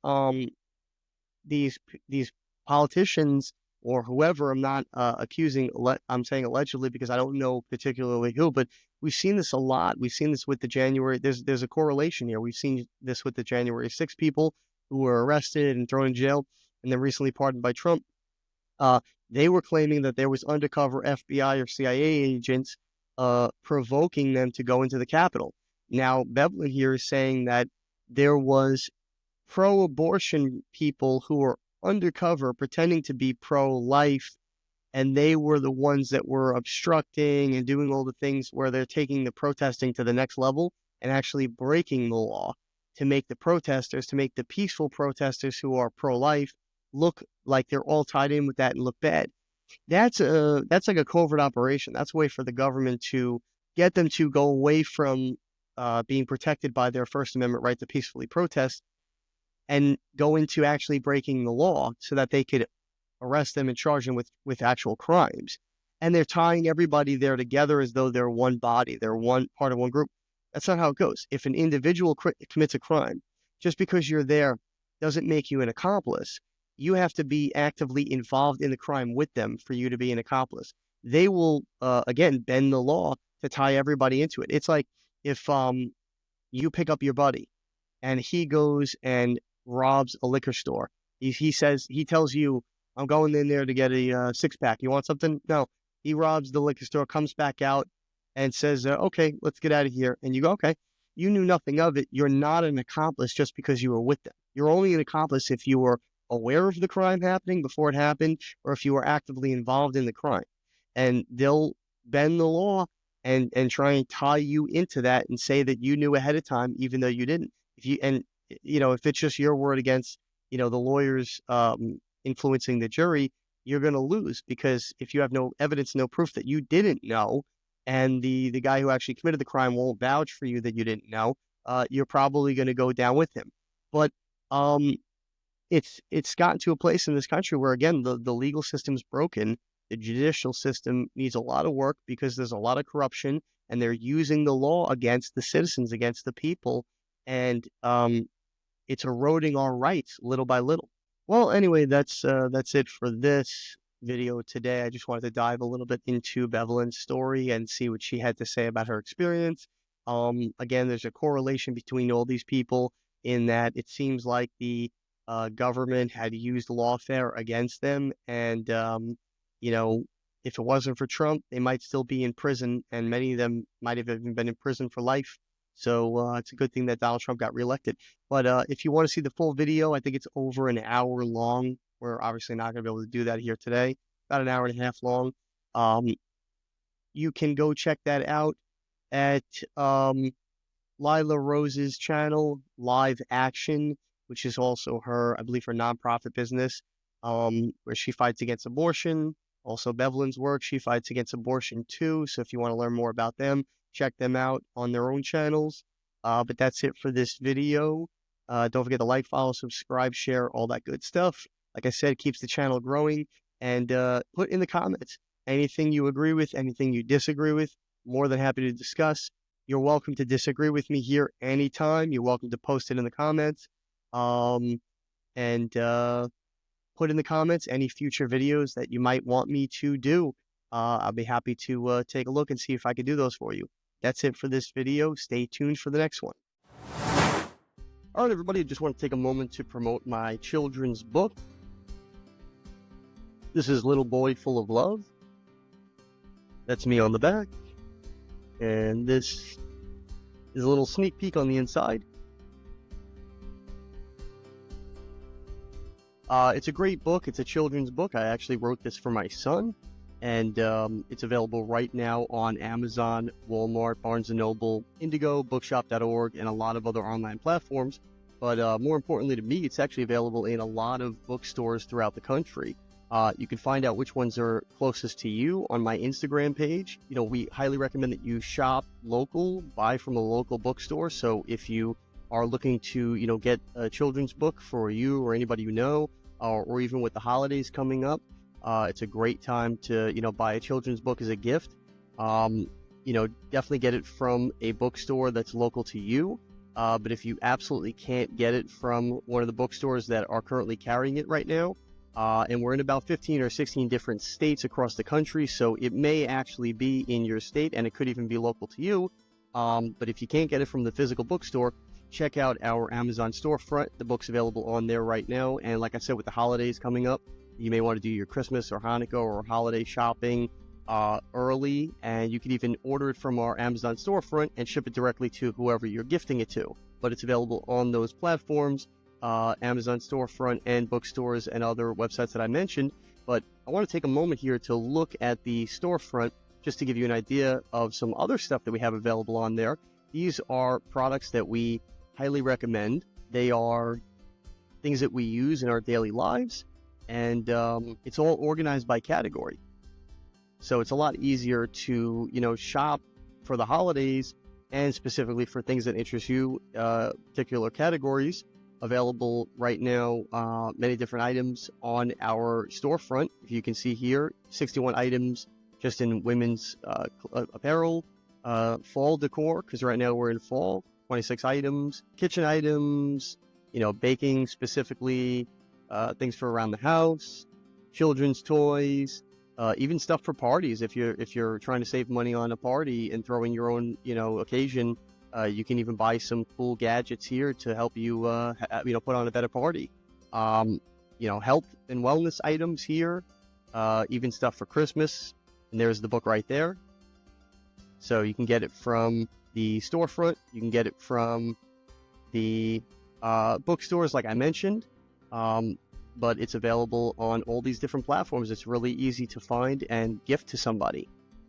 politicians or whoever, I'm not accusing, I'm saying allegedly because I don't know particularly who, but we've seen this a lot. We've seen this with the January, there's a correlation here. We've seen this with the January 6 people who were arrested and thrown in jail and then recently pardoned by Trump. They were claiming that there was undercover FBI or CIA agents provoking them to go into the Capitol. Now, Beverly here is saying that there was pro-abortion people who were undercover pretending to be pro-life, and they were the ones that were obstructing and doing all the things where they're taking the protesting to the next level and actually breaking the law to make the peaceful protesters who are pro-life look like they're all tied in with that and look bad. That's like a covert operation. That's a way for the government to get them to go away from being protected by their First Amendment right to peacefully protest and go into actually breaking the law so that they could arrest them and charge them with actual crimes. And they're tying everybody there together as though they're one body, they're one part of one group. That's not how it goes. If an individual commits a crime, just because you're there doesn't make you an accomplice. You have to be actively involved in the crime with them for you to be an accomplice. They will, again, bend the law to tie everybody into it. It's like if you pick up your buddy, and he goes and robs a liquor store. He tells you, I'm going in there to get a six-pack. You want something? No. He robs the liquor store, comes back out, and says, okay, let's get out of here. And you go, okay. You knew nothing of it. You're not an accomplice just because you were with them. You're only an accomplice if you were aware of the crime happening before it happened, or if you were actively involved in the crime. And they'll bend the law and try and tie you into that and say that you knew ahead of time, even though you didn't. If it's just your word against, the lawyers influencing the jury, you're going to lose, because if you have no evidence, no proof that you didn't know, and the guy who actually committed the crime won't vouch for you that you didn't know, you're probably going to go down with him. But it's gotten to a place in this country where, again, the legal system's broken. The judicial system needs a lot of work because there's a lot of corruption, and they're using the law against the citizens, against the people, and it's eroding our rights little by little. Well, anyway, that's it for this video today. I just wanted to dive a little bit into Bevelyn's story and see what she had to say about her experience. Again, there's a correlation between all these people in that it seems like the government had used lawfare against them, and if it wasn't for Trump, they might still be in prison, and many of them might have even been in prison for life. So it's a good thing that Donald Trump got reelected. But if you want to see the full video, I think it's over an hour long. We're obviously not going to be able to do that here today. About an hour and a half long. You can go check that out at Lila Rose's channel, Live Action, which is also her, I believe, her nonprofit business, where she fights against abortion. Also, Bevelyn's work, she fights against abortion too. So if you want to learn more about them, check them out on their own channels. But that's it for this video. Don't forget to like, follow, subscribe, share, all that good stuff. Like I said, keeps the channel growing. And put in the comments anything you agree with, anything you disagree with. More than happy to discuss. You're welcome to disagree with me here anytime. You're welcome to post it in the comments. Put in the comments any future videos that you might want me to do. I'll be happy to take a look and see if I can do those for you. That's it for this video. Stay tuned for the next one. All right, everybody, I just want to take a moment to promote my children's book. This is Little Boy Full of Love. That's me on the back. And this is a little sneak peek on the inside. It's a great book. It's a children's book. I actually wrote this for my son, and it's available right now on Amazon, Walmart, Barnes & Noble, Indigo, Bookshop.org, and a lot of other online platforms. But more importantly to me, it's actually available in a lot of bookstores throughout the country. You can find out which ones are closest to you on my Instagram page. We highly recommend that you shop local, buy from a local bookstore. So if you are looking to, get a children's book for you or anybody you know, or even with the holidays coming up, it's a great time to, buy a children's book as a gift. Definitely get it from a bookstore that's local to you. But if you absolutely can't get it from one of the bookstores that are currently carrying it right now, and we're in about 15 or 16 different states across the country, so it may actually be in your state, and it could even be local to you. But if you can't get it from the physical bookstore, check out our Amazon storefront. The book's available on there right now. And like I said, with the holidays coming up, you may want to do your Christmas or Hanukkah or holiday shopping early. And you can even order it from our Amazon storefront and ship it directly to whoever you're gifting it to. But it's available on those platforms, Amazon storefront and bookstores and other websites that I mentioned. But I want to take a moment here to look at the storefront just to give you an idea of some other stuff that we have available on there. These are products that we highly recommend. They are things that we use in our daily lives, and it's all organized by category. So it's a lot easier to, shop for the holidays and specifically for things that interest you, particular categories. Available right now, many different items on our storefront. If you can see here, 61 items just in women's apparel, fall decor, because right now we're in fall, 26 items, kitchen items, baking specifically, things for around the house, children's toys, even stuff for parties. If you're trying to save money on a party and throw in your own, occasion, You can even buy some cool gadgets here to help you, put on a better party. Health and wellness items here, even stuff for Christmas. And there's the book right there. So you can get it from the storefront. You can get it from the bookstores, like I mentioned. But it's available on all these different platforms. It's really easy to find and gift to somebody.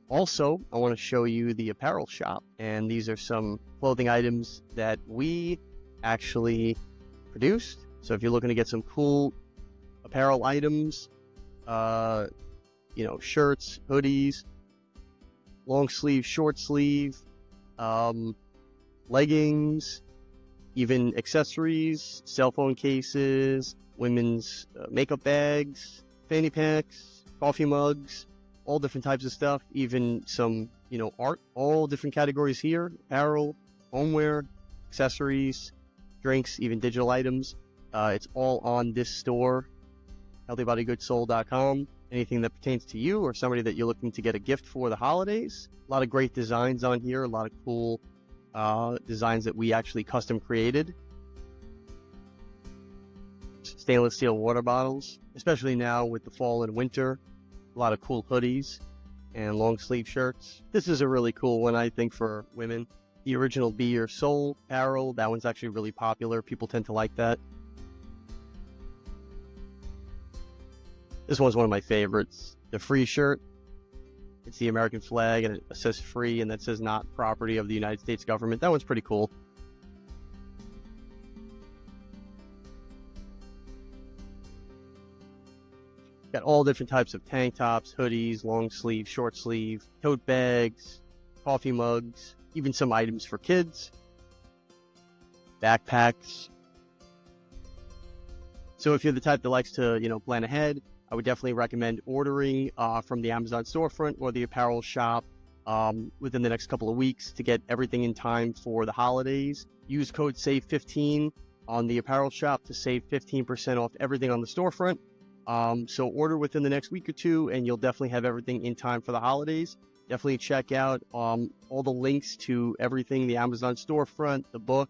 Also, I want to show you the apparel shop, and these are some clothing items that we actually produced. So if you're looking to get some cool apparel items, shirts, hoodies, long sleeve, short sleeve, leggings, even accessories, cell phone cases, women's makeup bags, fanny packs, coffee mugs, all different types of stuff, even some, art, all different categories here, apparel, homeware, accessories, drinks, even digital items. It's all on this store, healthybodygoodssoul.com. Anything that pertains to you or somebody that you're looking to get a gift for the holidays. A lot of great designs on here, a lot of cool designs that we actually custom created. Stainless steel water bottles, especially now with the fall and winter. A lot of cool hoodies and long sleeve shirts. This is a really cool one, I think, for women. The original Be Your Soul apparel, that one's actually really popular. People tend to like that. This one's one of my favorites. The free shirt. It's the American flag and it says free and that says not property of the United States government. That one's pretty cool. Got all different types of tank tops, hoodies, long sleeve, short sleeve, tote bags, coffee mugs, even some items for kids, backpacks. So if you're the type that likes to, plan ahead, I would definitely recommend ordering from the Amazon storefront or the apparel shop within the next couple of weeks to get everything in time for the holidays. Use code SAVE15 on the apparel shop to save 15% off everything on the storefront. So order within the next week or two and you'll definitely have everything in time for the holidays. Definitely check out all the links to everything, the Amazon storefront, the book,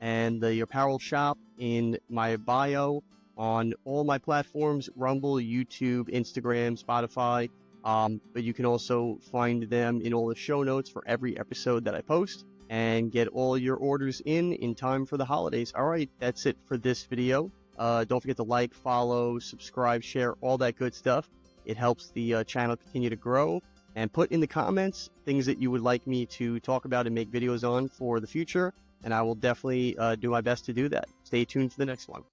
and the apparel shop in my bio on all my platforms, Rumble, YouTube, Instagram, Spotify. But you can also find them in all the show notes for every episode that I post and get all your orders in time for the holidays. All right, that's it for this video. Don't forget to like, follow, subscribe, share, all that good stuff. It helps the channel continue to grow. And put in the comments things that you would like me to talk about and make videos on for the future. And I will definitely do my best to do that. Stay tuned for the next one.